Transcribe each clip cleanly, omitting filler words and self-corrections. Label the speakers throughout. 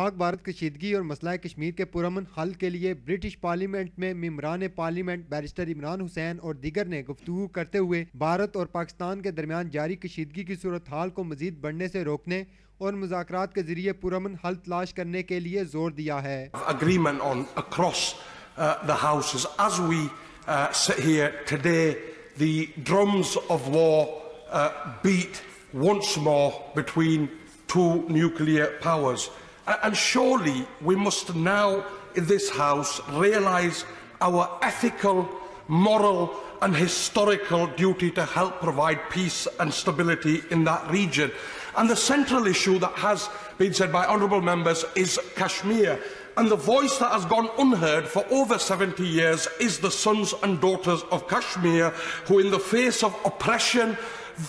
Speaker 1: पाक भारत कशीदगी और मसला कश्मीर के पुरअमन हल के लिए ब्रिटिश पार्लियामेंट में मेंबरान पार्लियामेंट बैरिस्टर इमरान हुसैन और दीगर ने गुफ्तगू करते हुए भारत और पाकिस्तान के दरमियान जारी कशीदगी की सूरत हाल को मजीद बढ़ने से रोकने और मुज़ाकरात के जरिए पुरअमन हल तलाश करने के लिए जोर दिया है।
Speaker 2: Agreement on across the houses as we sit here today, the drums of war beat once more between two nuclear powers. And surely we must now in this House realise our ethical, moral and historical duty to help provide peace and stability in that region. And the central issue that has been said by honourable members is Kashmir. And the voice that has gone unheard for over 70 years is the sons and daughters of Kashmir, who in the face of oppression,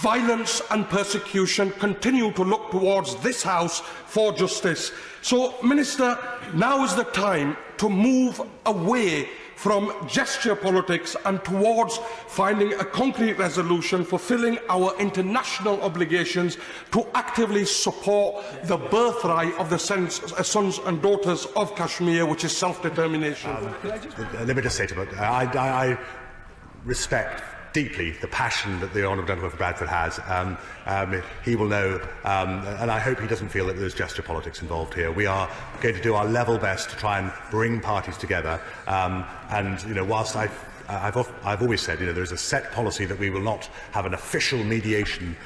Speaker 2: violence and persecution continue to look towards this House for justice. So, Minister, now is the time to move away from gesture politics and towards finding a concrete resolution, fulfilling our international obligations to actively support the birthright of the sons and daughters of Kashmir, which is self-determination.
Speaker 3: Let me just say to you, I respect deeply the passion that the Honourable Gentleman for Bradford has. He will know, and I hope he doesn't feel that there's gesture politics involved here. We are going to do our level best to try and bring parties together. And you know, whilst I've always said, you know, there is a set policy that we will not have an official mediation.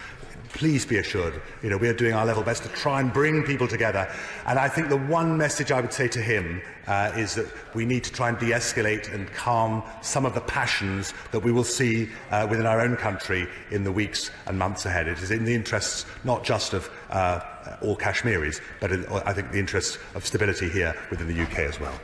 Speaker 3: Please be assured, you know, we are doing our level best to try and bring people together. And I think the one message I would say to him is that we need to try and de-escalate and calm some of the passions that we will see within our own country in the weeks and months ahead. It is in the interests not just of all Kashmiris, but I think the interests of stability here within the UK as well.